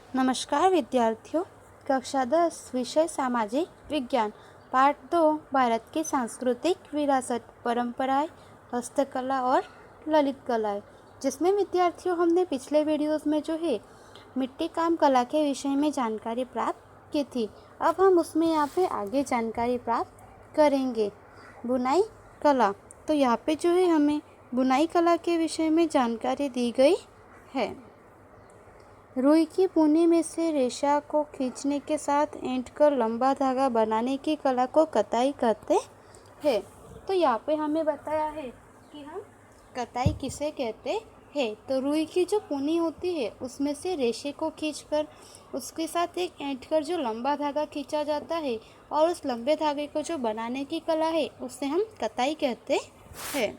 नमस्कार विद्यार्थियों। कक्षा 10 विषय सामाजिक विज्ञान पाठ 2 भारत की सांस्कृतिक विरासत परंपराएं, हस्तकला और ललित कलाएं, जिसमें विद्यार्थियों हमने पिछले वीडियोस में जो है मिट्टी काम कला के विषय में जानकारी प्राप्त की थी। अब हम उसमें यहाँ पे आगे जानकारी प्राप्त करेंगे। बुनाई कला, तो यहाँ पे जो है हमें बुनाई कला के विषय में जानकारी दी गई है। रुई की पुनी में से रेशा को खींचने के साथ ऐंठ कर लंबा धागा बनाने की कला को कताई कहते हैं। तो यहाँ पे हमें बताया है कि हम कताई किसे कहते हैं। तो रुई की जो पुनी होती है उसमें से रेशे को खींचकर उसके साथ एक ऐंठ कर जो लंबा धागा खींचा जाता है और उस लंबे धागे को जो बनाने की कला है उसे हम कताई कहते हैं।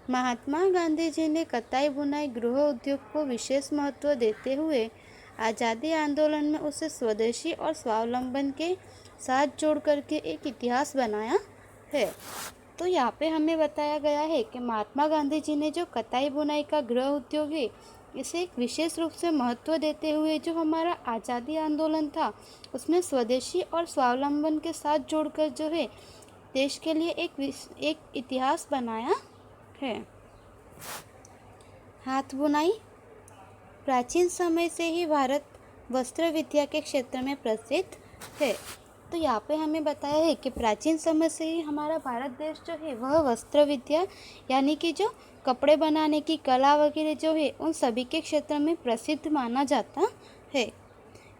महात्मा गांधी जी ने कताई बुनाई गृह उद्योग को विशेष महत्व देते हुए आज़ादी आंदोलन में उसे स्वदेशी और स्वावलंबन के साथ जोड़ करके एक इतिहास बनाया है। तो यहाँ पे हमें बताया गया है कि महात्मा गांधी जी ने जो कताई बुनाई का गृह उद्योग है इसे एक विशेष रूप से महत्व देते हुए जो हमारा आज़ादी आंदोलन था उसमें स्वदेशी और स्वावलंबन के साथ जोड़कर जो है देश के लिए एक इतिहास बनाया है। हाथ बुनाई, प्राचीन समय से ही भारत वस्त्र विद्या के क्षेत्र में प्रसिद्ध है। तो यहाँ पे हमें बताया है कि प्राचीन समय से ही हमारा भारत देश जो है वह वस्त्र विद्या यानी कि जो कपड़े बनाने की कला वगैरह जो है उन सभी के क्षेत्र में प्रसिद्ध माना जाता है।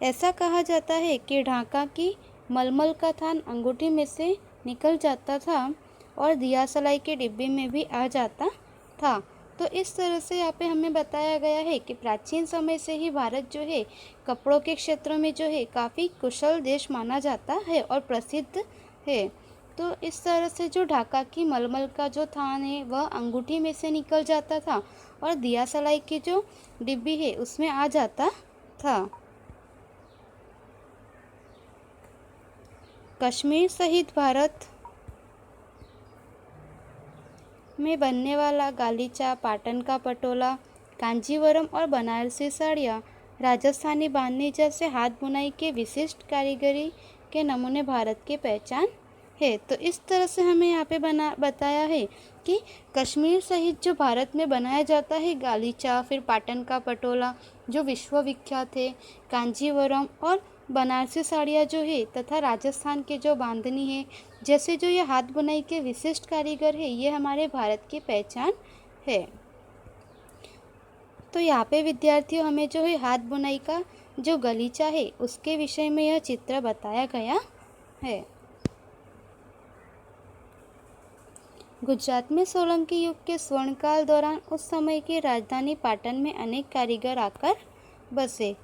ऐसा कहा जाता है कि ढाका की मलमल का थान अंगूठी में से निकल जाता था और दिया सलाई के डिब्बे में भी आ जाता था। तो इस तरह से यहाँ पे हमें बताया गया है कि प्राचीन समय से ही भारत जो है कपड़ों के क्षेत्र में जो है काफ़ी कुशल देश माना जाता है और प्रसिद्ध है। तो इस तरह से जो ढाका की मलमल का जो थान है वह अंगूठी में से निकल जाता था और दिया सलाई की जो डिब्बी है उसमें आ जाता था। कश्मीर सहित भारत में बनने वाला गालीचा, पाटन का पटोला, कांजीवरम और बनारसी साड़ियाँ, राजस्थानी बांधनी जैसे हाथ बुनाई के विशिष्ट कारीगरी के नमूने भारत की पहचान है। तो इस तरह से हमें यहाँ पे बताया है कि कश्मीर सहित जो भारत में बनाया जाता है गालीचा, फिर पाटन का पटोला जो विश्व विख्यात है, कांजीवरम और बनारसी साड़ियाँ जो है तथा राजस्थान के जो बांधनी है जैसे जो ये हाथ बुनाई के विशिष्ट कारीगर है ये हमारे भारत की पहचान है। तो यहाँ पे विद्यार्थियों हमें जो है हाथ बुनाई का जो गलीचा है उसके विषय में यह चित्र बताया गया है। गुजरात में सोलंकी युग के स्वर्णकाल दौरान उस समय की राजधानी पाटन में अनेक कारीगर आकर बसे।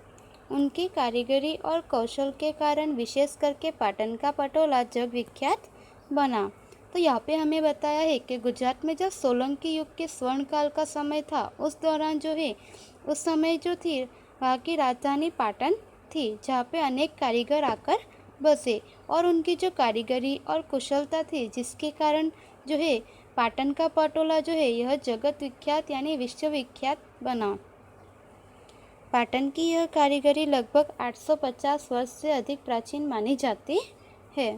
उनकी कारीगरी और कौशल के कारण विशेष करके पाटन का पटोला जग विख्यात बना। तो यहाँ पे हमें बताया है कि गुजरात में जब सोलंकी युग के स्वर्णकाल का समय था उस दौरान जो है उस समय जो थी वहाँ की राजधानी पाटन थी जहाँ पे अनेक कारीगर आकर बसे और उनकी जो कारीगरी और कुशलता थी जिसके कारण जो है पाटन का पटोला जो है यह जगत विख्यात यानी विश्व विख्यात बना। पाटन की यह कारीगरी लगभग 850 वर्ष से अधिक प्राचीन मानी जाती है।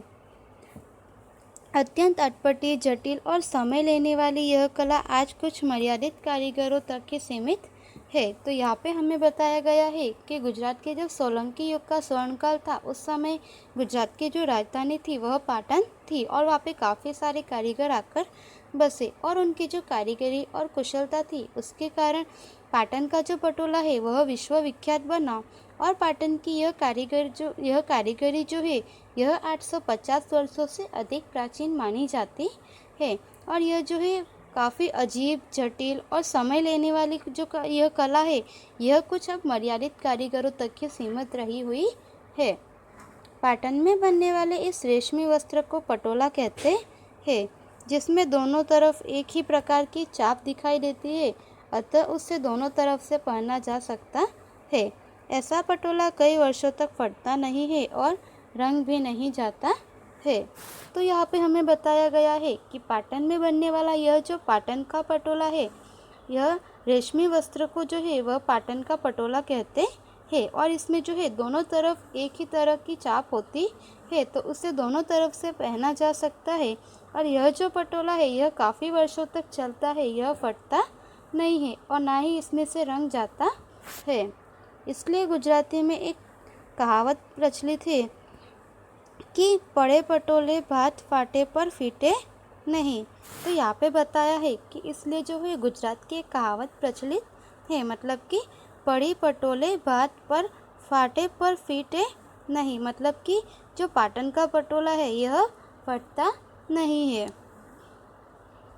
अत्यंत अटपटी, जटिल और समय लेने वाली यह कला आज कुछ मर्यादित कारीगरों तक ही सीमित है। तो यहाँ पे हमें बताया गया है कि गुजरात के जब सोलंकी युग का स्वर्णकाल था उस समय गुजरात की जो राजधानी थी वह पाटन थी और वहाँ पे काफ़ी सारे कारीगर आकर बसे और उनकी जो कारीगरी और कुशलता थी उसके कारण पाटन का जो पटोला है वह विश्व विख्यात बना। और पाटन की यह कारीगरी जो है यह 850 वर्षों से अधिक प्राचीन मानी जाती है और यह जो है काफ़ी अजीब, जटिल और समय लेने वाली जो यह कला है यह कुछ अब मर्यादित कारीगरों तक ही सीमित रही हुई है। पाटन में बनने वाले इस रेशमी वस्त्र को पटोला कहते हैं जिसमें दोनों तरफ एक ही प्रकार की चाप दिखाई देती है, अतः उससे दोनों तरफ से पहना जा सकता है। ऐसा पटोला कई वर्षों तक फटता नहीं है और रंग भी नहीं जाता है। तो यहाँ पे हमें बताया गया है कि पाटन में बनने वाला यह जो पाटन का पटोला है यह रेशमी वस्त्र को जो है वह पाटन का पटोला कहते है और इसमें जो है दोनों तरफ एक ही तरह की चाप होती है, तो उसे दोनों तरफ से पहना जा सकता है। और यह जो पटोला है यह काफ़ी वर्षों तक चलता है, यह फटता नहीं है और ना ही इसमें से रंग जाता है। इसलिए गुजराती में एक कहावत प्रचलित है कि पड़े पटोले भात फाटे पर फीटे नहीं। तो यहाँ पे बताया है कि इसलिए जो है गुजरात की एक कहावत प्रचलित है, मतलब कि पड़ी पटोले भात पर फाटे पर फीटे नहीं, मतलब कि जो पाटन का पटोला है यह फटता नहीं है।